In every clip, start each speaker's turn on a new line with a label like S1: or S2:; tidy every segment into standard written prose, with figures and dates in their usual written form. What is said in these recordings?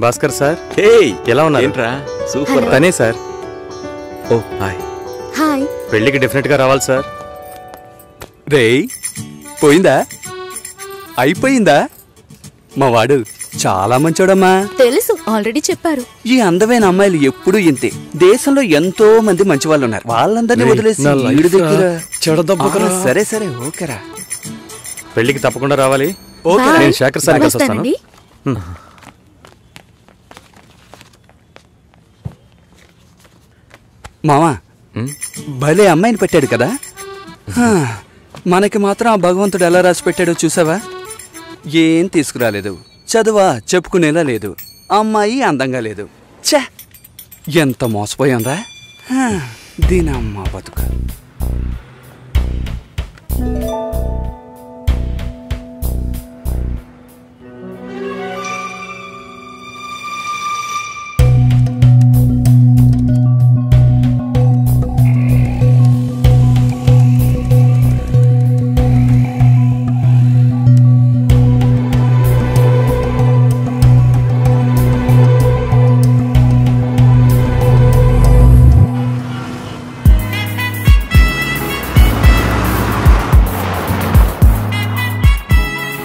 S1: Bhaskar sir. ఎలా ఉన్నారు?
S2: ఏంట్రా సూపర్.
S1: తనే సార్.
S2: ఓ హాయ్.
S3: హాయ్.
S1: పెళ్ళికి డెఫినెట్ గా రావాలి సార్.
S4: రేయ్ పోయిందా? అయిపోయిందా? మా వాడు చాలా మంచోడమ్మా.
S3: తెలుసు, ఆల్రెడీ చెప్పారు.
S4: ఈ అందమైన అమ్మాయిలు ఎప్పుడూ ఇంతే. దేశంలో ఎంతో మంది మంచి వాళ్ళు ఉన్నారు. వాళ్ళందరినీ వదిలేసి వీడి దగ్గర చెడదబ్బకరా. సరే సరే ఓకేరా.
S1: పెళ్ళికి తప్పకుండా రావాలి.
S4: ఓకే
S1: నేను శేఖర్ సార్ కలిసి వస్తాను.
S4: మామా భలే అమ్మాయిని పెట్టాడు కదా. మనకి మాత్రం ఆ భగవంతుడు ఎలా రాసి పెట్టాడో చూసావా? ఏం తీసుకురాలేదు. చదువా చెప్పుకునేలా లేదు. అమ్మాయి అందంగా లేదు. ఛే ఎంత మోసపోయాంరా దీనమ్మ బతుక.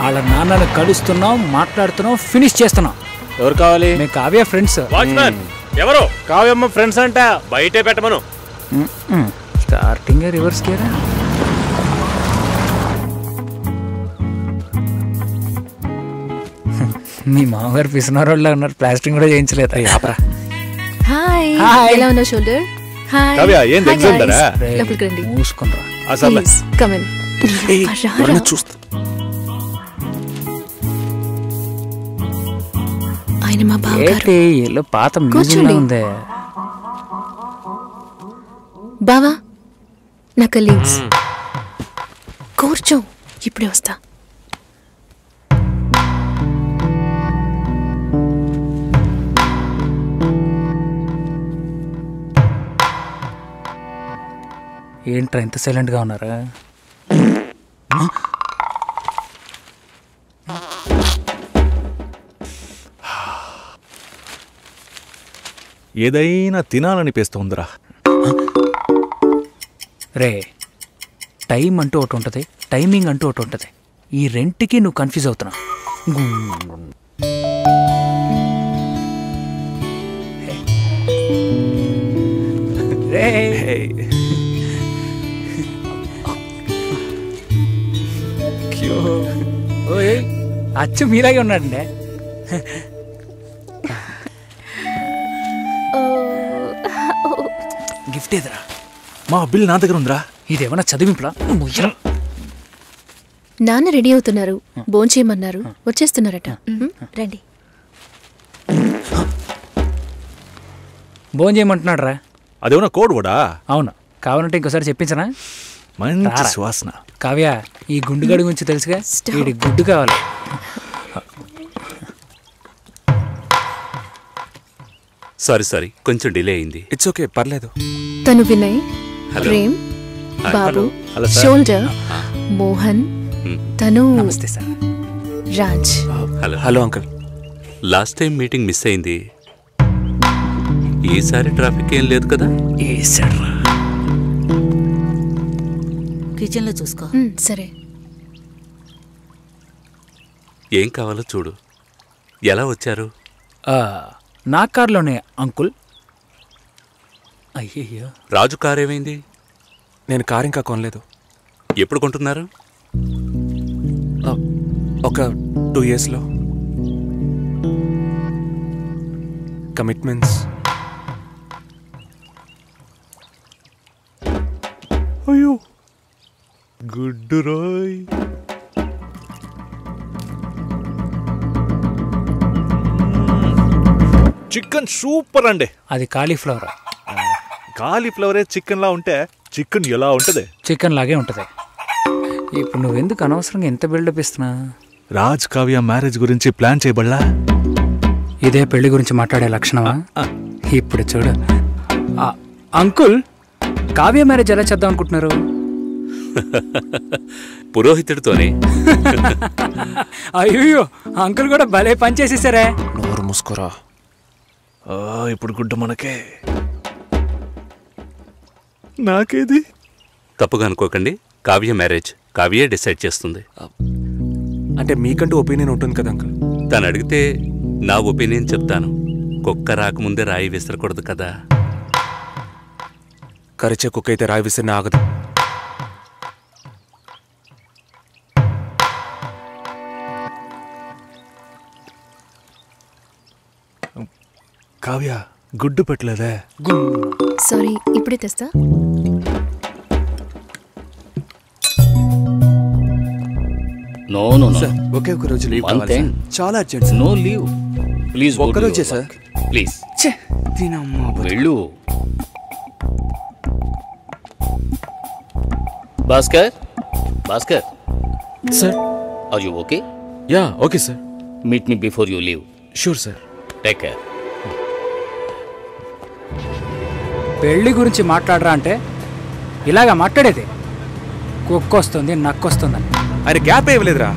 S5: వాళ్ళ నాన్నని కలుస్తున్నాం, మాట్లాడుతున్నాం, ఫినిష్ చేస్తున్నాం.
S2: ఎవరు కావాలి?
S5: మేము కావ్య ఫ్రెండ్స్.
S1: వాచ్మ్యాన్ ఎవరు?
S2: కావ్యమ్మ ఫ్రెండ్స్ అంట.
S1: బయటే పెట్టమను.
S5: స్టార్టింగ్ రివర్స్ గేరా. మీ మామగారు పిసినారోళ్ళ ఉన్నారు. ప్లాస్టింగ్ కూడా చేయించలేదు.
S3: హాయ్. ఎలా ఉన్నావు షోల్డర్? హాయ్.
S2: కావ్య ఏం తెచ్చిందరా?
S3: లోపలికి రండి.
S5: మూసుకునరా.
S2: అసలు
S3: కమ్ ఇన్.
S2: చూస్తా.
S3: ఆయన మా బావగారు.
S5: ఏలో పాత మ్యూజియం ఉంది.
S3: బావా నా కలీగ్స్. కూర్చో, ఇప్పుడే వస్తా.
S5: ఏంట్రా ఇంత సైలెంట్ గా ఉన్నారా?
S2: ఏదైనా తినాలనిపిస్తోందిరా.
S5: రే టైం అంటూ ఒకటి ఉంటుంది, టైమింగ్ అంటూ ఒకటి ఉంటుంది. ఈ రెంట్కి నువ్వు కన్ఫ్యూజ్ అవుతున్నావు. అచ్చు మీలాగే ఉన్నాడండి. గిఫ్ట్ ఏదిరా?
S2: మా బిల్ నా దగ్గర ఉందిరా.
S5: ఇదేమన్నా చదివింపులా?
S3: నాన్న రెడీ అవుతున్నారు, భోంచేయమన్నారు, వచ్చేస్తున్నారట. రండి.
S5: భోంచేయమంటున్నాడు రా.
S2: అదేమన్నా కోడ్ కూడా?
S5: అవును. కావాలంటే ఇంకోసారి చెప్పించనా?
S2: మంచి సువాసన.
S5: కావ్య ఈ గుండుగడి గురించి తెలుసుగా, వీడి గుడ్డు కావాలి.
S6: సారీ కొంచెం డిలే అయింది.
S2: ఇట్స్ ఓకే, పర్లేదు.
S3: తను వినయ్, ప్రేమ్, బాబు, షోల్డర్, మోహన్, తను
S5: నమస్తే sir,
S3: Raj.
S2: Hello uncle.
S6: Last time meeting miss అయింది. ఈసారి ట్రాఫిక్ ఏం లేదు కదా?
S7: కిచెన్లో చూసుకో.
S3: సరే.
S6: ఏం కావాలో చూడు. ఎలా వచ్చారు?
S5: నా కార్లోనే అంకుల్. అయ్యయ్యో,
S6: రాజు కార్ ఏమైంది?
S2: నేను కార్ ఇంకా కొనలేదు.
S6: ఎప్పుడు కొంటున్నారు?
S2: ఒక 2 yearsలో. కమిట్మెంట్స్. అయ్యో గుడ్ రాయ్. చికెన్ సూపర్ అండి.
S5: అది కాలీఫ్లవర్.
S2: కాలీఫ్లవరే చికెన్ లా ఉంటే చికెన్ ఎలా ఉంటది?
S5: చికెన్ లాగే ఉంటది. ఇప్పుడు నువ్వెందుకు అనవసరంగా ఎంత బిల్డప్ ఇస్తున్నా?
S2: రాజ్ కావ్య మ్యారేజ్ గురించి ప్లాన్ చేయబడలా?
S5: ఇదే పెళ్లి గురించి మాట్లాడే లక్షణమా? ఇప్పుడు చూడు అంకుల్, కావ్య మ్యారేజ్ ఎలా చేద్దాం అనుకుంటున్నారు?
S6: పురోహితుడితోనే.
S5: అయ్యో, అంకుల్ కూడా భలే పని చేసేసారే.
S7: నోరు మూసుకోరా.
S2: ఇప్పుడు గుడ్డ మనకే. నాకేది?
S6: తప్పుగా అనుకోకండి, కావ్య మ్యారేజ్ కావ్యే డిసైడ్ చేస్తుంది.
S7: అంటే మీకంటూ ఒపీనియన్ ఉంటుంది కదా అంకుల్.
S6: తను అడిగితే నా ఒపీనియన్ చెప్తాను. కుక్క రాకముందే రాయి విసరకూడదు కదా.
S7: కరిచే కుక్క అయితే రాయి విసిరిన ఆగదు.
S2: కావ్య గుడ్డు పెట్టలేదే.
S3: సారీ, ఇప్పుడే తెస్తా.
S8: నో నో నో
S4: సార్ ఒకే ఒక రోజు లీవ్
S8: One
S4: కావాలి
S8: thing.
S4: సార్. చాలా urgent sir.
S8: No leave please.
S4: ఒక్కరోజే సార్.
S8: ప్లీజ్
S4: ఛే, దీనమ్మా బతుకు.
S8: వెళ్ళు. Bhaskar, Bhaskar
S7: sir.
S8: Are you okay?
S7: Ya okay sir.
S8: Meet me before you leave.
S7: Sure sir.
S8: Take care.
S5: పెళ్లి గురించి మాట్లాడరా అంటే ఇలాగా మాట్లాడేది. కుక్కొస్తుంది నక్కొస్తుందని.
S7: ఆయన గ్యాప్ ఇవ్వలేదురా,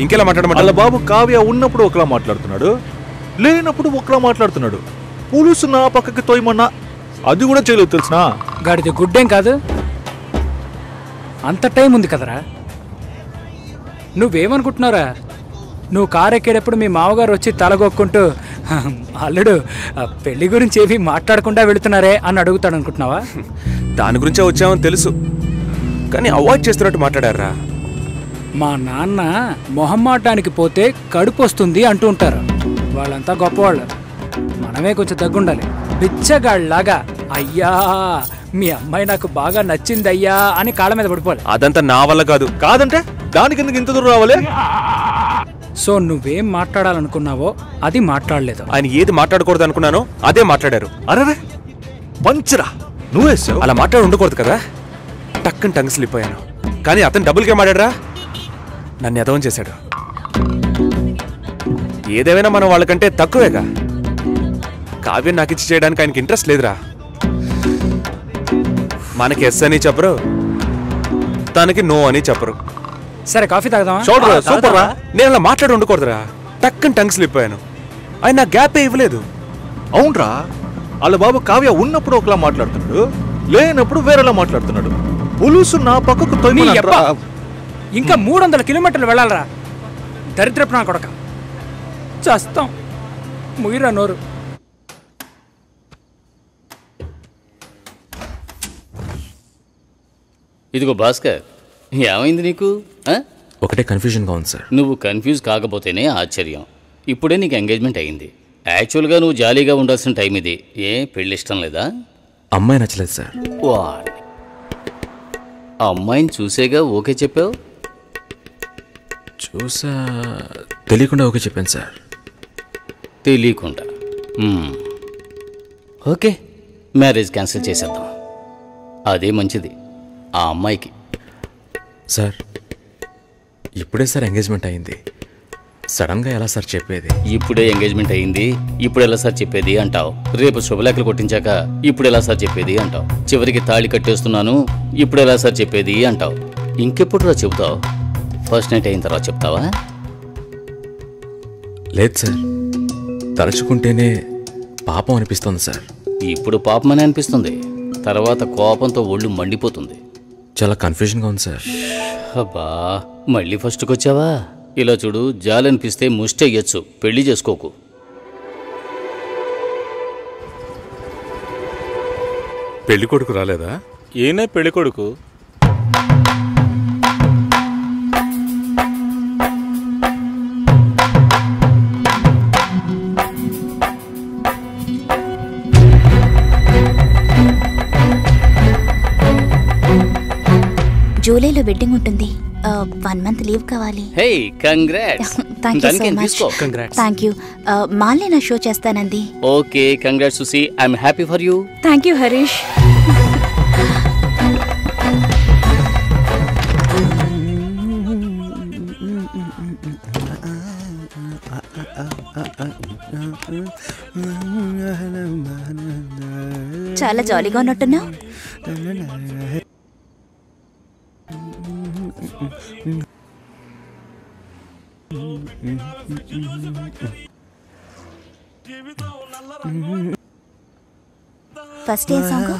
S7: ఇంకెలా
S2: వాళ్ళ
S7: మాట్లాడమంటారు?
S2: బాబు కావ్య ఉన్నప్పుడు ఒకలా మాట్లాడుతున్నాడు, లేనప్పుడు ఒకలా మాట్లాడుతున్నాడు. పులుసు నా పక్కకి తోయమన్నా అది కూడా చేయలేదు తెలిసినా.
S5: గాడిది గుడ్డేం కాదు, అంత టైం ఉంది కదరా. నువ్వేమనుకుంటున్నారా? నువ్వు కారు ఎక్కేటప్పుడు మీ మామగారు వచ్చి తలగొక్కుంటూ అల్లుడు పెళ్లి గురించి ఏవి మాట్లాడకుండా వెళుతున్నారే అని అడుగుతాడు అనుకుంటున్నావా?
S7: దాని గురించే వచ్చామని తెలుసు, కానీ అవాయిడ్ చేస్తున్నట్టు మాట్లాడారా.
S5: మా నాన్న మొహమ్మాటానికి పోతే కడుపు వస్తుంది అంటూ ఉంటారు. వాళ్ళంతా గొప్పవాళ్ళు, మనమే కొంచెం తగ్గుండాలి. బిచ్చగాళ్ళలాగా అయ్యా మీ అమ్మాయి నాకు బాగా నచ్చింది అయ్యా అని కాళ్ళ మీద పడిపోవాలి.
S7: అదంతా నా వల్ల కాదు.
S2: కాదంటే దానికి ఎందుకు ఇంత దూరం రావాలి?
S5: సో నువ్వేం మాట్లాడాలనుకున్నావో అది మాట్లాడలేదు.
S7: ఆయన ఏది మాట్లాడకూడదు అనుకున్నానో అదే మాట్లాడారు.
S2: అరే పంచరా, నువ్వేసావు.
S7: అలా మాట్లాడి ఉండకూడదు కదా. టక్కని టంగ్ స్లిప్ అయ్యాను. కానీ అతను డబుల్ గేమ్ ఆడారా, నన్ను ఎదవం చేశాడు. ఏదేమైనా మనం వాళ్ళకంటే తక్కువేగా. కావ్యం నాకు ఇచ్చి చేయడానికి ఆయనకి ఇంట్రెస్ట్ లేదురా. మనకి ఎస్ అని చెప్పరు, తనకి నో అని చెప్పరు.
S5: సరే కాఫీ తాగదామా?
S7: చూడరా సూపర్ రా. నేను అలా మాట్లాడి ఉండకూడదురా. టక్కని టంగ్ స్లిప్ అయ్యాను. ఆయన నాకు గ్యాపే ఇవ్వలేదు.
S2: అవునరా, వాళ్ళ బాబు కావ్య ఉన్నప్పుడు ఒకలా మాట్లాడుతున్నాడు, లేనప్పుడు వేరేలా మాట్లాడుతున్నాడు. పులుసు నా పక్కకు
S5: నీ
S2: తోయమని
S5: యబ్బ. ఇంకా 300 కిలోమీటర్లు వెళ్ళాలరా. దరిద్రపు నా కొడక, చస్తాం. ముగిరా నోరు.
S8: ఇదిగో భాస్కర్, ఏమైంది నీకు?
S7: ఒకటే కన్ఫ్యూజన్గా ఉంది సార్.
S8: నువ్వు కన్ఫ్యూజ్ కాకపోతేనే ఆశ్చర్యం. ఇప్పుడే నీకు ఎంగేజ్మెంట్ అయ్యింది. యాక్చువల్గా నువ్వు జాలీగా ఉండాల్సిన టైం ఇది. ఏ పెళ్ళి ఇష్టం లేదా?
S7: అమ్మాయి నచ్చలేదు సార్.
S8: వాట్, ఆ అమ్మాయిని చూసేగా ఓకే చెప్పావు?
S7: చూసా, తెలియకుండా ఓకే చెప్పాను సార్.
S8: తెలియకుండా? ఓకే, మ్యారేజ్ క్యాన్సిల్ చేసేద్దాం. అదే మంచిది ఆ అమ్మాయికి.
S7: సార్ ఇప్పుడే సార్ ఎంగేజ్మెంట్ అయింది, సడన్గా ఎలా సార్ చెప్పేది?
S8: ఇప్పుడే ఎంగేజ్మెంట్ అయ్యింది, ఇప్పుడు ఎలా సార్ చెప్పేది అంటావు. రేపు శుభలేఖలు కొట్టించాక ఇప్పుడు ఎలా సార్ చెప్పేది అంటావు. చివరికి తాళి కట్టేస్తున్నాను, ఇప్పుడు ఎలా సార్ చెప్పేది అంటావు. ఇంకెప్పుడు రా చెబుతావు? ఫస్ట్ నైట్ అయిన తర్వాత చెప్తావా?
S7: లేదు సార్, తలుచుకుంటేనే పాపం అనిపిస్తుంది సార్.
S8: ఇప్పుడు పాపమని అనిపిస్తుంది, తర్వాత కోపంతో ఒళ్ళు మండిపోతుంది.
S7: చాలా కన్ఫ్యూజన్గా ఉంది సార్.
S8: అబ్బా, మళ్ళీ ఫస్ట్కి వచ్చావా? ఇలా చూడు, జాలనిపిస్తే ముష్టి అయ్యొచ్చు, పెళ్లి చేసుకోకు.
S6: పెళ్లి కొడుకు రాలేదా?
S2: ఈయనే పెళ్లి కొడుకు.
S9: జూలైలో వెడ్డింగ్ ఉంటుంది. 1 month లీవ్ కావాలి.
S8: Hey congrats.
S9: Thank you so much. Thank you. మాల్ని నా షో చేస్తానంది.
S8: Okay, congrats Susi. I'm happy for you.
S9: Thank you Harish. చాలా జాలీగా ఉన్నట్టున్నావు. ఫస్ట్ ఏ సాంగ్?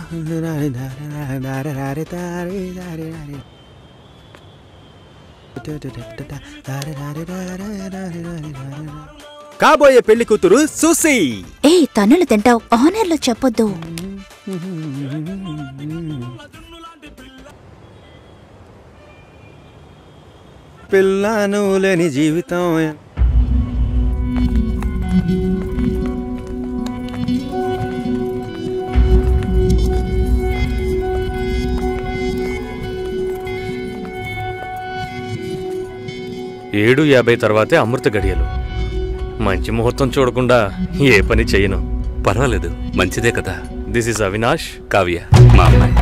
S7: కాబోయే పెళ్లి కూతురు సుసి.
S9: ఏ తన్నులు తింటావు, ఆనర్లో చెప్పొద్దు.
S7: పిల్లను లేని జీవితం.
S1: ఏడు 50 తర్వాతే అమృత గడియలు. మంచి ముహూర్తం చూడకుండా ఏ పని చేయను.
S6: పర్వాలేదు, మంచిదే కదా.
S1: దిస్ ఇస్ అవినాష్,
S6: కావ్య మా అమ్మాయి.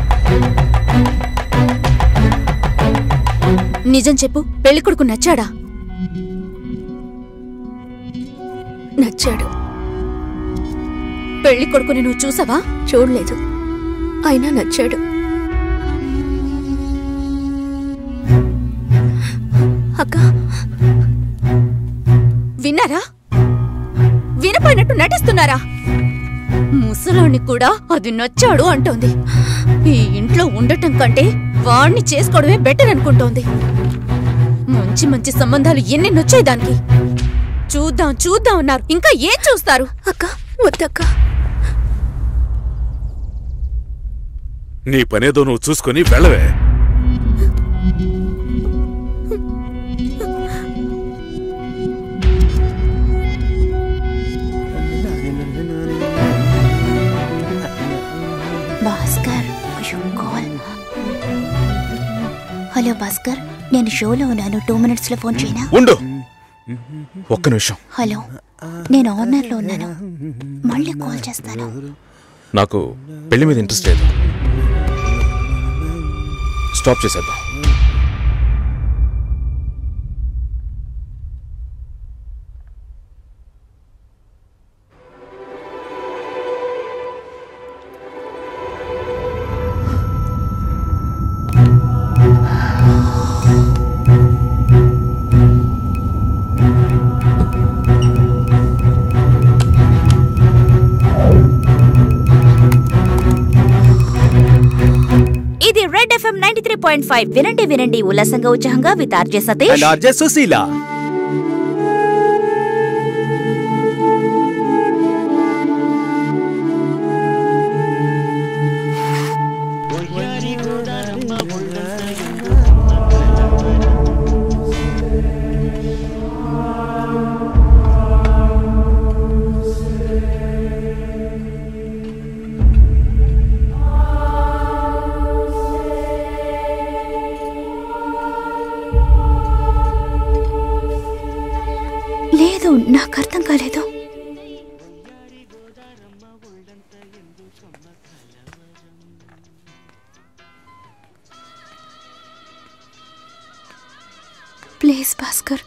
S3: నిజం చెప్పు, పెళ్లి కొడుకు నచ్చాడా? నచ్చాడు. పెళ్లి కొడుకుని నువ్వు చూసావా? చూడలేదు, అయినా నచ్చాడు. అక్క విన్నారా? వినపోయినట్టు నటిస్తున్నారా? ముసలాన్ని కూడా అది నచ్చాడు అంటోంది. ఈ ఇంట్లో ఉండటం కంటే వాణ్ణి చేసుకోవడమే బెటర్ అనుకుంటోంది. మంచి మంచి సంబంధాలు ఎన్ని నచ్చాయి దానికి. చూద్దాం చూద్దాం అన్నారు, ఇంకా ఏం చూస్తారు? అక్క వద్దక్క.
S2: నీ పనేదో నువ్వు చూసుకొని వెళ్ళవే.
S9: భాస్కర్, హలో భాస్కర్, నేను షోలో ఉన్నాను. 2 minutes లో ఫోన్ చేయనా?
S7: ఉండు, ఒక్క నిమిషం.
S9: హలో, నేను ఆనర్లో ఉన్నాను, మళ్ళీ కాల్ చేస్తాను.
S7: నాకు పెళ్లి మీద ఇంట్రెస్ట్ లేదు. స్టాప్ చేసేద్దాం.
S9: ఇది రెడ్ FM 93.5. వినండి వినండి ఉల్లాసంగా ఉత్సాహంగా with RJ Satish
S7: and RJ Susheela.
S9: లేదు, నాకు అర్థం కాలేదు. ప్లీజ్ భాస్కర్.